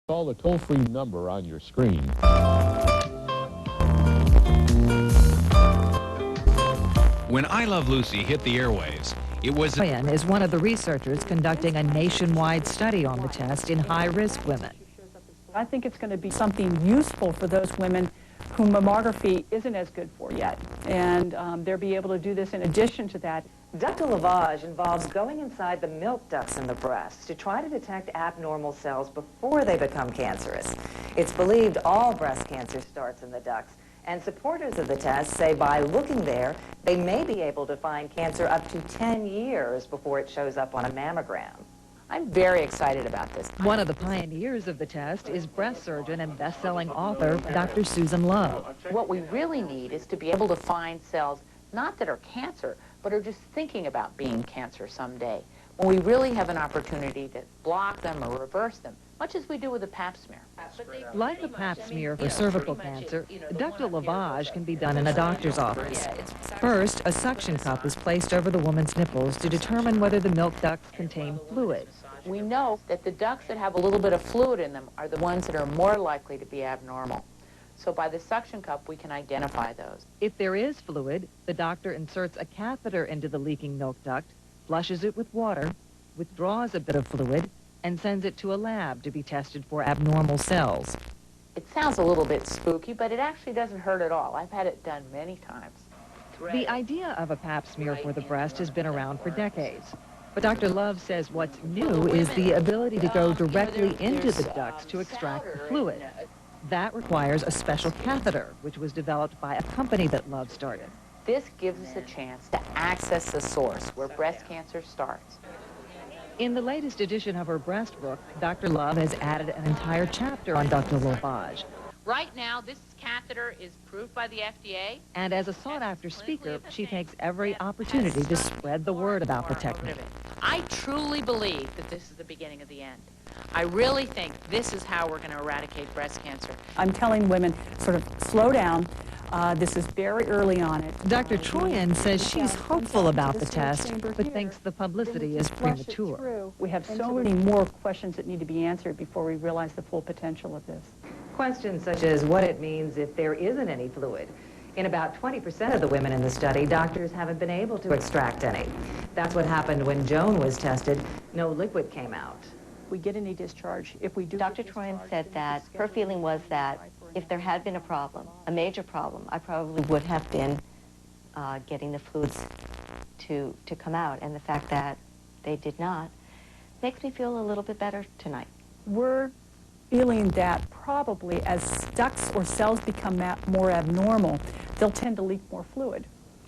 Call the toll-free number on your screen. When I Love Lucy hit the airwaves, it was... Ryan is one of the researchers conducting a nationwide study on the test in high-risk women. I think it's going to be something useful for those women whom mammography isn't as good for yet, and they'll be able to do this in addition to that. Ductal lavage involves going inside the milk ducts in the breast to try to detect abnormal cells before they become cancerous. It's believed all breast cancer starts in the ducts, and supporters of the test say by looking there, they may be able to find cancer up to 10 years before it shows up on a mammogram. I'm very excited about this. One of the pioneers of the test is breast surgeon and best-selling author Dr. Susan Love. What we really need is to be able to find cells, not that are cancer, but are just thinking about being cancer someday, when we really have an opportunity to block them or reverse them, much as we do with a pap smear. Like the pap smear for cervical cancer, ductal lavage can be done in a doctor's office. First, a suction cup is placed over the woman's nipples to determine whether the milk ducts contain fluid. We know that the ducts that have a little bit of fluid in them are the ones that are more likely to be abnormal. So by the suction cup, we can identify those. If there is fluid, the doctor inserts a catheter into the leaking milk duct, flushes it with water, withdraws a bit of fluid, and sends it to a lab to be tested for abnormal cells. It sounds a little bit spooky, but it actually doesn't hurt at all. I've had it done many times. The idea of a pap smear for the breast has been around for decades. But Dr. Love says what's new is the ability to go directly into the ducts to extract the fluid. That requires a special catheter, which was developed by a company that Love started. This gives us a chance to access the source where breast cancer starts. In the latest edition of her breast book, Dr. Love has added an entire chapter on ductal lavage. Right now, this catheter is approved by the FDA. And as a sought-after speaker, she takes every opportunity to spread the word about the technique. I truly believe that this is the beginning of the end. I really think this is how we're going to eradicate breast cancer. I'm telling women, sort of slow down. This is very early on it. Dr. Troyan says she's hopeful about the test, but thinks the publicity is premature. We have so many more questions that need to be answered before we realize the full potential of this. Questions such as what it means if there isn't any fluid. In about 20% of the women in the study, doctors haven't been able to extract any. That's what happened when Joan was tested. No liquid came out. We get any discharge. If we do, Dr. Troyan said that her feeling was that if there had been a problem, a major problem, I probably would have been getting the fluids to come out. And the fact that they did not makes me feel a little bit better tonight. We're feeling that probably as ducts or cells become more abnormal, they'll tend to leak more fluid.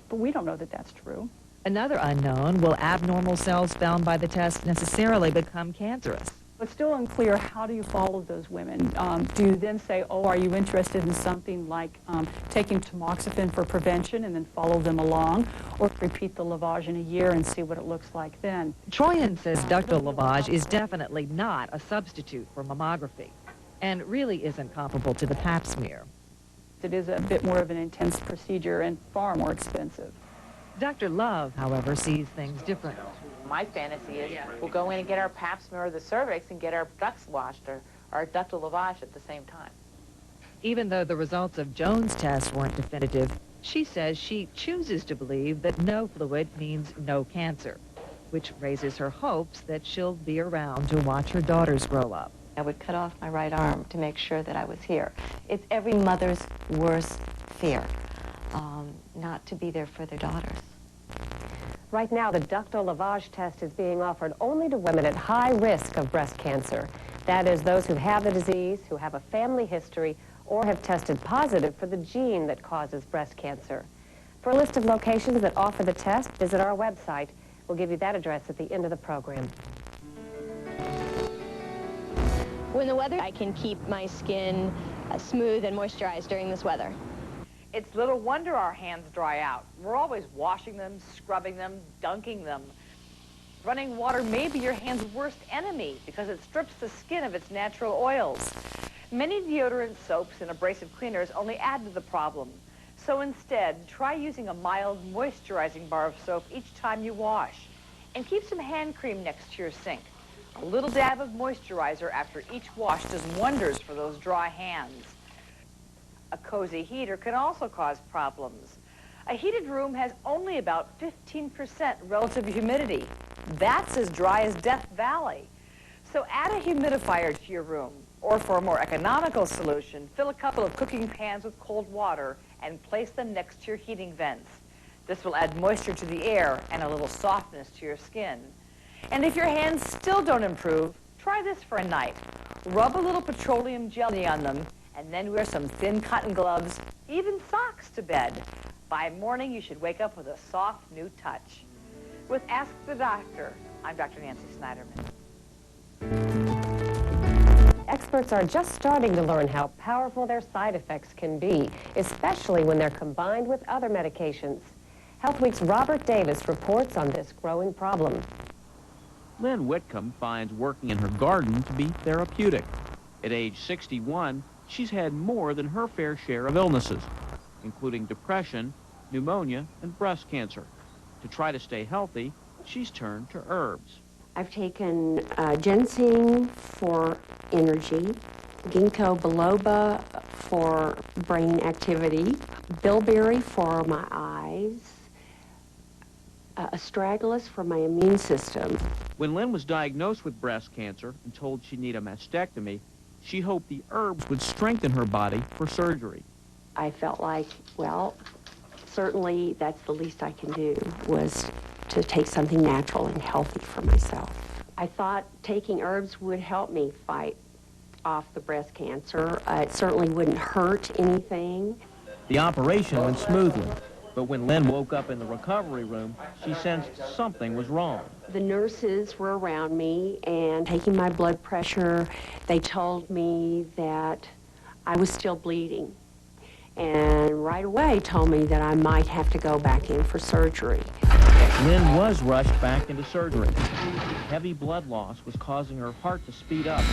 But we don't know that that's true. Another unknown, will abnormal cells found by the test necessarily become cancerous? It's still unclear, how do you follow those women? Do you then say, oh, are you interested in something like taking tamoxifen for prevention and then follow them along, or repeat the lavage in a year and see what it looks like then? Troyan says ductal lavage is definitely not a substitute for mammography and really isn't comparable to the pap smear. It is a bit more of an intense procedure and far more expensive. Dr. Love, however, sees things differently. My fantasy is we'll go in and get our pap smear of the cervix and get our ducts washed or our ductal lavage at the same time. Even though the results of Joan's test weren't definitive, she says she chooses to believe that no fluid means no cancer, which raises her hopes that she'll be around to watch her daughters grow up. I would cut off my right arm to make sure that I was here. It's every mother's worst fear, not to be there for their daughters. Right now, the ductal lavage test is being offered only to women at high risk of breast cancer. That is, those who have the disease, who have a family history, or have tested positive for the gene that causes breast cancer. For a list of locations that offer the test, visit our website. We'll give you that address at the end of the program. When the weather, I can keep my skin smooth and moisturized during this weather. It's little wonder our hands dry out. We're always washing them, scrubbing them, dunking them. Running water may be your hand's worst enemy because it strips the skin of its natural oils. Many deodorant soaps and abrasive cleaners only add to the problem. So instead, try using a mild moisturizing bar of soap each time you wash. And keep some hand cream next to your sink. A little dab of moisturizer after each wash does wonders for those dry hands. A cozy heater can also cause problems. A heated room has only about 15% relative humidity. That's as dry as Death Valley. So add a humidifier to your room, or for a more economical solution, fill a couple of cooking pans with cold water and place them next to your heating vents. This will add moisture to the air and a little softness to your skin. And if your hands still don't improve, try this for a night. Rub a little petroleum jelly on them and then wear some thin cotton gloves, even socks to bed. By morning, you should wake up with a soft new touch. With Ask the Doctor, I'm Dr. Nancy Snyderman. Experts are just starting to learn how powerful their side effects can be, especially when they're combined with other medications. Healthweek's Robert Davis reports on this growing problem. Lynn Whitcomb finds working in her garden to be therapeutic. At age 61, she's had more than her fair share of illnesses, including depression, pneumonia, and breast cancer. To try to stay healthy, she's turned to herbs. I've taken ginseng for energy, ginkgo biloba for brain activity, bilberry for my eyes, astragalus for my immune system. When Lynn was diagnosed with breast cancer and told she'd need a mastectomy, she hoped the herbs would strengthen her body for surgery. I felt like, well, certainly that's the least I can do, was to take something natural and healthy for myself. I thought taking herbs would help me fight off the breast cancer. It certainly wouldn't hurt anything. The operation went smoothly, but when Lynn woke up in the recovery room, she sensed something was wrong. The nurses were around me and taking my blood pressure. They told me that I was still bleeding, and right away told me that I might have to go back in for surgery. Lynn was rushed back into surgery. Heavy blood loss was causing her heart to speed up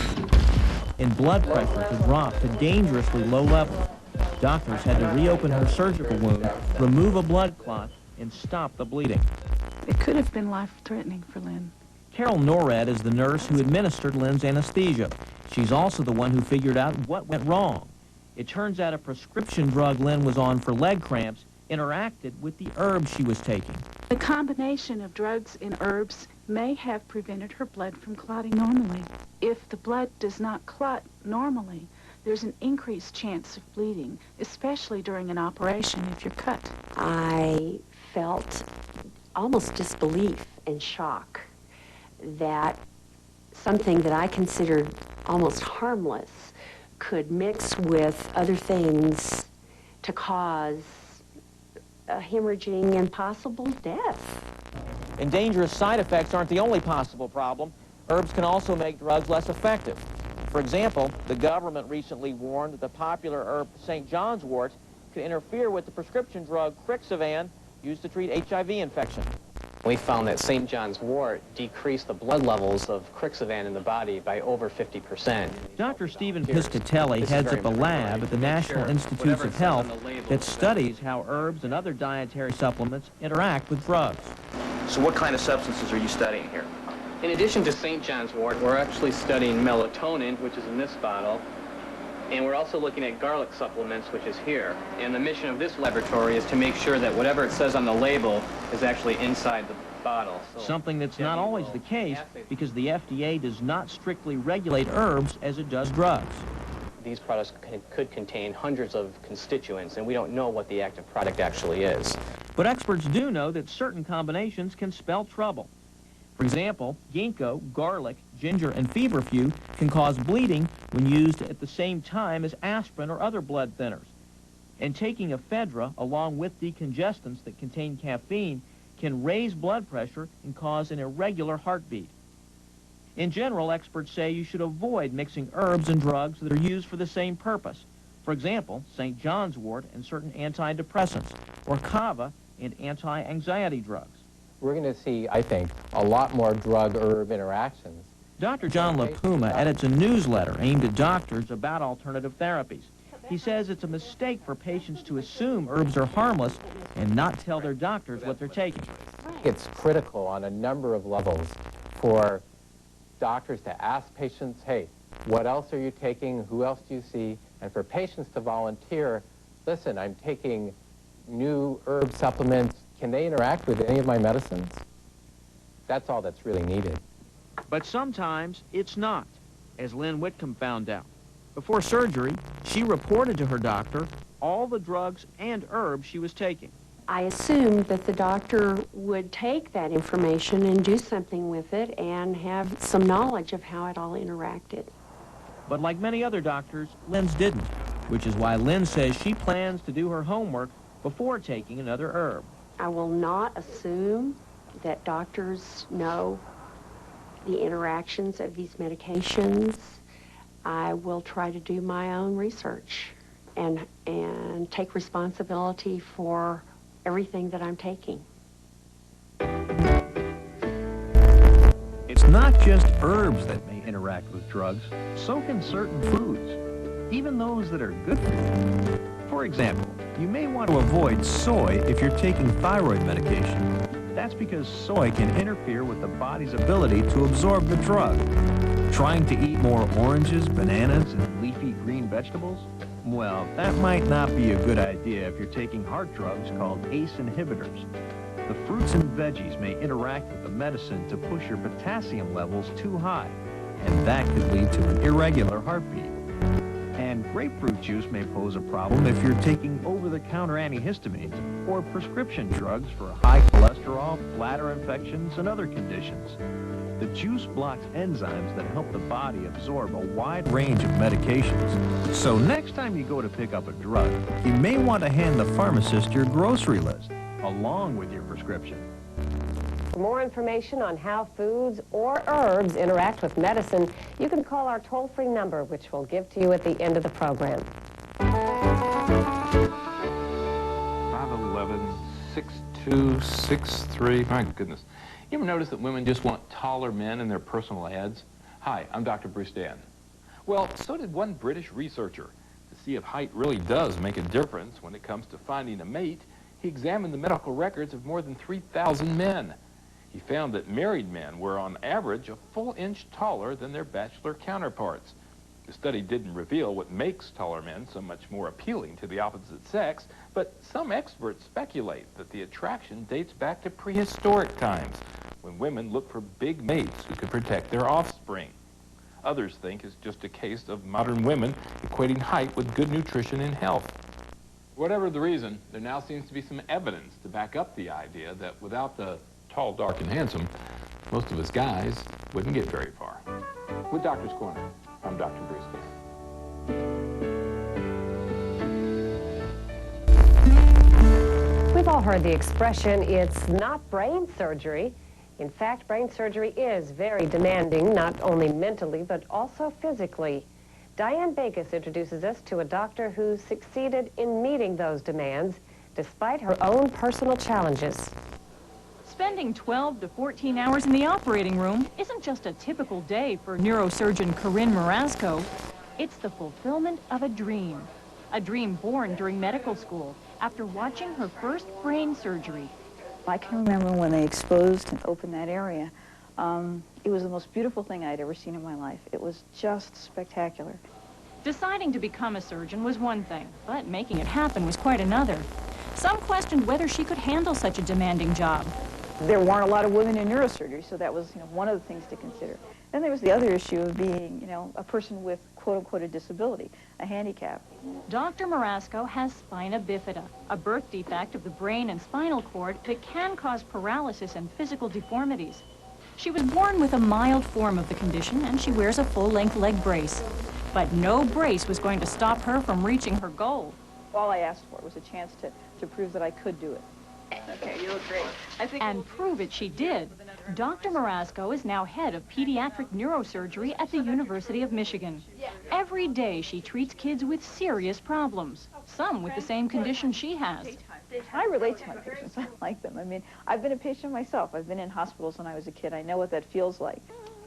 and blood pressure to drop to dangerously low levels. Doctors had to reopen her surgical wound, remove a blood clot, and stop the bleeding. It could have been life-threatening for Lynn. Carol Norred is the nurse who administered Lynn's anesthesia. She's also the one who figured out what went wrong. It turns out a prescription drug Lynn was on for leg cramps interacted with the herbs she was taking. The combination of drugs and herbs may have prevented her blood from clotting normally. If the blood does not clot normally, there's an increased chance of bleeding, especially during an operation if you're cut. I felt almost disbelief and shock that something that I considered almost harmless could mix with other things to cause hemorrhaging and possible death. And dangerous side effects aren't the only possible problem. Herbs can also make drugs less effective. For example, the government recently warned that the popular herb St. John's wort could interfere with the prescription drug Crixivan used to treat HIV infection. We found that St. John's wort decreased the blood levels of Crixivan in the body by over 50%. Dr. Stephen Piscatelli heads up a lab at the National Institutes of Health that studies how herbs and other dietary supplements interact with drugs. So what kind of substances are you studying here? In addition to St. John's wort, we're actually studying melatonin, which is in this bottle, and we're also looking at garlic supplements, which is here. And the mission of this laboratory is to make sure that whatever it says on the label is actually inside the bottle. Something that's not always the case because the FDA does not strictly regulate herbs as it does drugs. These products could contain hundreds of constituents, and we don't know what the active product actually is. But experts do know that certain combinations can spell trouble. For example, ginkgo, garlic, ginger, and feverfew can cause bleeding when used at the same time as aspirin or other blood thinners. And taking ephedra along with decongestants that contain caffeine can raise blood pressure and cause an irregular heartbeat. In general, experts say you should avoid mixing herbs and drugs that are used for the same purpose. For example, St. John's wort and certain antidepressants, or kava and anti-anxiety drugs. We're going to see, I think, a lot more drug-herb interactions. Dr. John LaPuma edits a newsletter aimed at doctors about alternative therapies. He says it's a mistake for patients to assume herbs are harmless and not tell their doctors what they're taking. It's critical on a number of levels for doctors to ask patients, hey, what else are you taking? Who else do you see? And for patients to volunteer, listen, I'm taking new herb supplements. Can they interact with any of my medicines? That's all that's really needed. But sometimes it's not, as Lynn Whitcomb found out. Before surgery, she reported to her doctor all the drugs and herbs she was taking. I assumed that the doctor would take that information and do something with it and have some knowledge of how it all interacted. But like many other doctors, Lynn's didn't, which is why Lynn says she plans to do her homework before taking another herb. I will not assume that doctors know the interactions of these medications. I will try to do my own research and take responsibility for everything that I'm taking. It's not just herbs that may interact with drugs, so can certain foods, even those that are good for you. For example, you may want to avoid soy if you're taking thyroid medication. That's because soy can interfere with the body's ability to absorb the drug. Trying to eat more oranges, bananas, and leafy green vegetables? Well, that might not be a good idea if you're taking heart drugs called ACE inhibitors. The fruits and veggies may interact with the medicine to push your potassium levels too high, and that could lead to an irregular heartbeat. And grapefruit juice may pose a problem if you're taking over-the-counter antihistamines or prescription drugs for high cholesterol, bladder infections, and other conditions. The juice blocks enzymes that help the body absorb a wide range of medications. So next time you go to pick up a drug, you may want to hand the pharmacist your grocery list, along with your prescription. For more information on how foods or herbs interact with medicine, you can call our toll-free number, which we'll give to you at the end of the program. 511-6263. My goodness. You ever notice that women just want taller men in their personal ads? Hi, I'm Dr. Bruce Dan. Well, so did one British researcher. To see if height really does make a difference when it comes to finding a mate, he examined the medical records of more than 3,000 men. He found that married men were on average a full inch taller than their bachelor counterparts. The study didn't reveal what makes taller men so much more appealing to the opposite sex, but some experts speculate that the attraction dates back to prehistoric times, when women looked for big mates who could protect their offspring. Others think it's just a case of modern women equating height with good nutrition and health. Whatever the reason, there now seems to be some evidence to back up the idea that without the tall, dark, and handsome, most of us guys wouldn't get very far. With Doctor's Corner, I'm Dr. Bruce Dan. We've all heard the expression, it's not brain surgery. In fact, brain surgery is very demanding, not only mentally, but also physically. Diane Bakis introduces us to a doctor who succeeded in meeting those demands, despite her own personal challenges. Spending 12 to 14 hours in the operating room isn't just a typical day for neurosurgeon Corinne Marasco. It's the fulfillment of a dream born during medical school after watching her first brain surgery. I can remember when they exposed and opened that area. It was the most beautiful thing I'd ever seen in my life. It was just spectacular. Deciding to become a surgeon was one thing, but making it happen was quite another. Some questioned whether she could handle such a demanding job. There weren't a lot of women in neurosurgery, so that was, one of the things to consider. Then there was the other issue of being, a person with quote-unquote a disability, a handicap. Dr. Marasco has spina bifida, a birth defect of the brain and spinal cord that can cause paralysis and physical deformities. She was born with a mild form of the condition, and she wears a full-length leg brace. But no brace was going to stop her from reaching her goal. All I asked for was a chance to prove that I could do it. Okay, you look great. And prove it she did. Dr. Marasco is now head of pediatric neurosurgery at the University of Michigan. Every day she treats kids with serious problems, some with the same condition she has. I relate to my patients. I like them. I mean, I've been a patient myself. I've been in hospitals when I was a kid. I know what that feels like.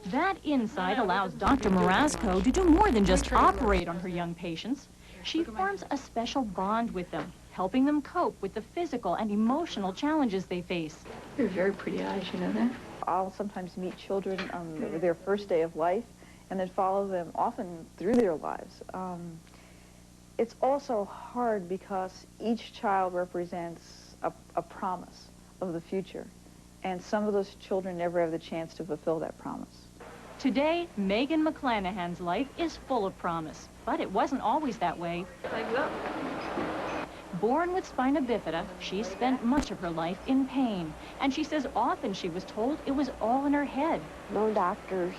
That insight allows Dr. Marasco to do more than just operate on her young patients. She forms a special bond with them, helping them cope with the physical and emotional challenges they face. You have very pretty eyes, you know that? I'll sometimes meet children on their first day of life and then follow them often through their lives. It's also hard because each child represents a promise of the future, and some of those children never have the chance to fulfill that promise. Today, Megan McClanahan's life is full of promise, but it wasn't always that way. Born with spina bifida, she spent much of her life in pain, and she says often she was told it was all in her head. No doctors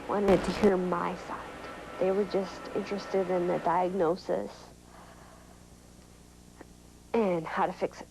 wanted to hear my side. They were just interested in the diagnosis and how to fix it.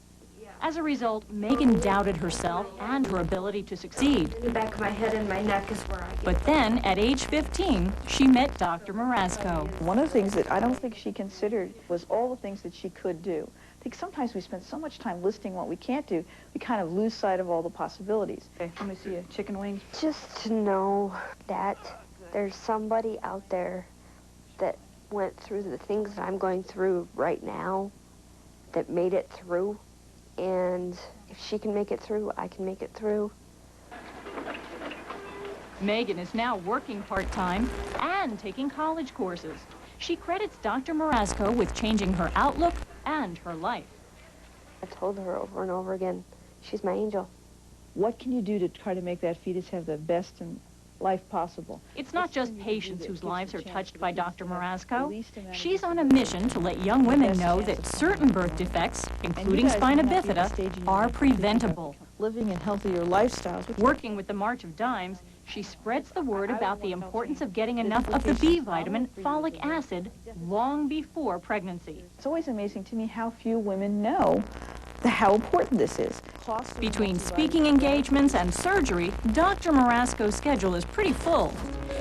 As a result, Megan doubted herself and her ability to succeed. The back of my head and my neck is where I get. But then, at age 15, she met Dr. Marasco. One of the things that I don't think she considered was all the things that she could do. I think sometimes we spend so much time listing what we can't do, we kind of lose sight of all the possibilities. Okay, let me see a chicken wing. Just to know that there's somebody out there that went through the things that I'm going through right now, that made it through. And if she can make it through, I can make it through. Megan is now working part-time and taking college courses. She credits Dr. Marasco with changing her outlook and her life. I told her over and over again, she's my angel. What can you do to try to make that fetus have the best life possible? It's not just patients whose lives are touched by Dr. Marasco. She's on a mission to let young women know that certain birth defects, including spina bifida, are preventable. Living in healthier lifestyles. Working with the March of Dimes, she spreads the word about the importance of getting enough of the B vitamin, folic acid, long before pregnancy. It's always amazing to me how few women know how important this is. Between speaking engagements and surgery, Dr. Marasco's schedule is pretty full.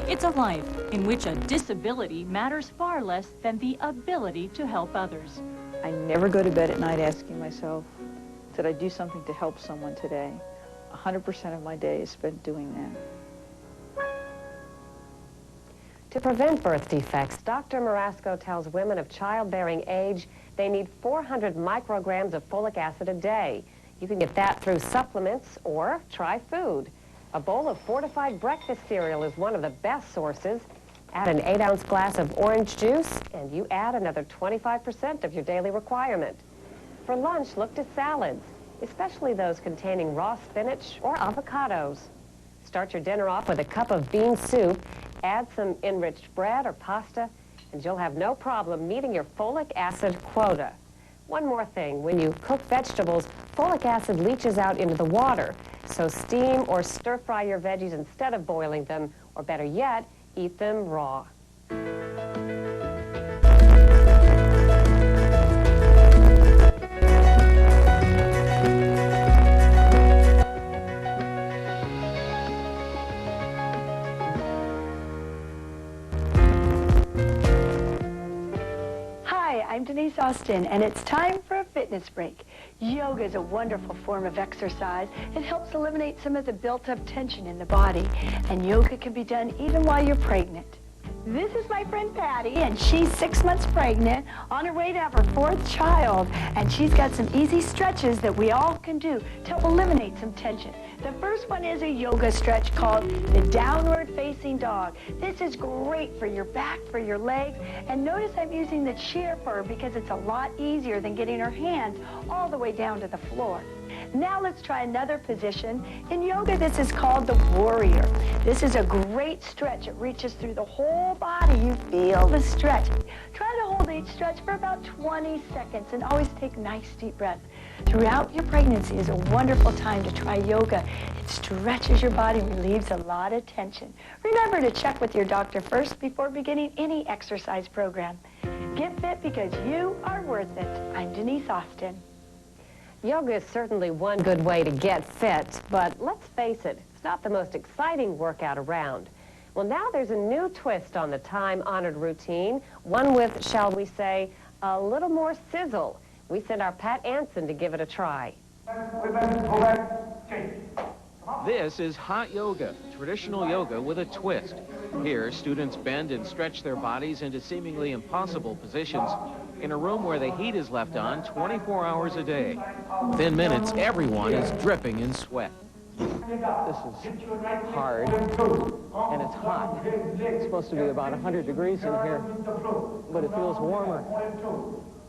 It's a life in which a disability matters far less than the ability to help others. I never go to bed at night asking myself, did I do something to help someone today? 100% of my day is spent doing that. To prevent birth defects, Dr. Marasco tells women of childbearing age they need 400 micrograms of folic acid a day. You can get that through supplements or try food. A bowl of fortified breakfast cereal is one of the best sources. Add an 8-ounce glass of orange juice, and you add another 25% of your daily requirement. For lunch, look to salads, especially those containing raw spinach or avocados. Start your dinner off with a cup of bean soup, add some enriched bread or pasta, and you'll have no problem meeting your folic acid quota. One more thing, when you cook vegetables, folic acid leaches out into the water, so steam or stir-fry your veggies instead of boiling them, or better yet, eat them raw. I'm Denise Austin, and it's time for a fitness break. Yoga is a wonderful form of exercise. It helps eliminate some of the built-up tension in the body, and yoga can be done even while you're pregnant. This is my friend Patty, and she's 6 months pregnant, on her way to have her 4th child, and she's got some easy stretches that we all can do to help eliminate some tension. The first one is a yoga stretch called the downward facing dog. This is great for your back, for your legs, and notice I'm using the chair for her because it's a lot easier than getting her hands all the way down to the floor. Now let's try another position. In yoga, this is called the warrior. This is a great stretch. It reaches through the whole body. You feel the stretch. Try to hold each stretch for about 20 seconds and always take nice deep breaths. Throughout your pregnancy is a wonderful time to try yoga. It stretches your body, relieves a lot of tension. Remember to check with your doctor first before beginning any exercise program. Get fit because you are worth it. I'm Denise Austin. Yoga is certainly one good way to get fit, but let's face it, it's not the most exciting workout around. Well, now there's a new twist on the time-honored routine, one with, shall we say, a little more sizzle. We sent our Pat Anson to give it a try. This is hot yoga, traditional yoga with a twist. Here, students bend and stretch their bodies into seemingly impossible positions in a room where the heat is left on 24 hours a day. Within minutes, everyone is dripping in sweat. This is hard, and it's hot. It's supposed to be about 100 degrees in here, but it feels warmer,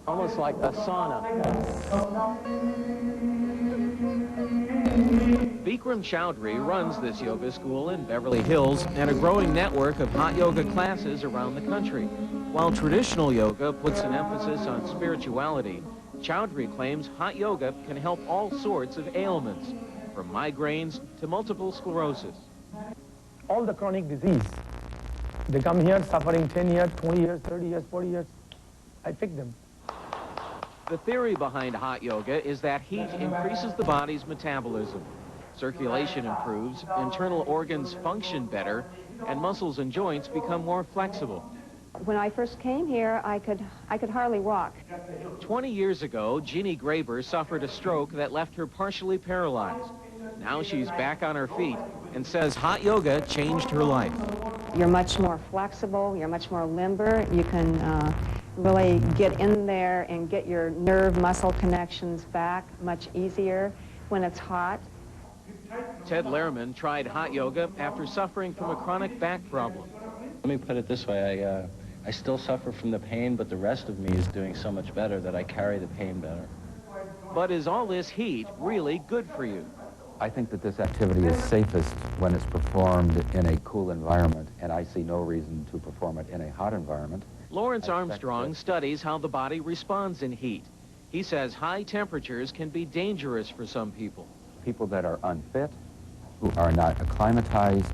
almost like a sauna. Bikram Chowdhury runs this yoga school in Beverly Hills and a growing network of hot yoga classes around the country. While traditional yoga puts an emphasis on spirituality, Chowdhury claims hot yoga can help all sorts of ailments, from migraines to multiple sclerosis. All the chronic disease, they come here suffering 10 years, 20 years, 30 years, 40 years. I pick them. The theory behind hot yoga is that heat increases the body's metabolism. Circulation improves, internal organs function better, and muscles and joints become more flexible. When I first came here, I could hardly walk. 20 years ago, Jeannie Graber suffered a stroke that left her partially paralyzed. Now she's back on her feet and says hot yoga changed her life. You're much more flexible, you're much more limber, you can really get in there and get your nerve muscle connections back much easier when it's hot. Ted Lehrman tried hot yoga after suffering from a chronic back problem. Let me put it this way, I still suffer from the pain, but the rest of me is doing so much better that I carry the pain better. But is all this heat really good for you? I think that this activity is safest when it's performed in a cool environment, and I see no reason to perform it in a hot environment. Lawrence Armstrong studies how the body responds in heat. He says high temperatures can be dangerous for some people. People that are unfit, who are not acclimatized,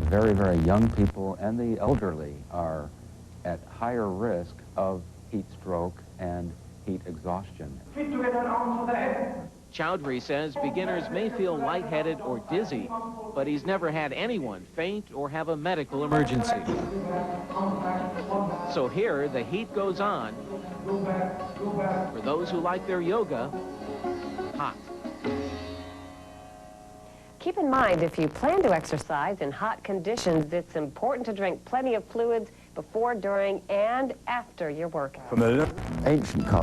very, very young people, and the elderly are at higher risk of heat stroke and heat exhaustion. Chowdhury says beginners may feel lightheaded or dizzy, but he's never had anyone faint or have a medical emergency. So here, the heat goes on. For those who like their yoga, hot. Keep in mind, if you plan to exercise in hot conditions, it's important to drink plenty of fluids before, during, and after your workout. From the ancient culture.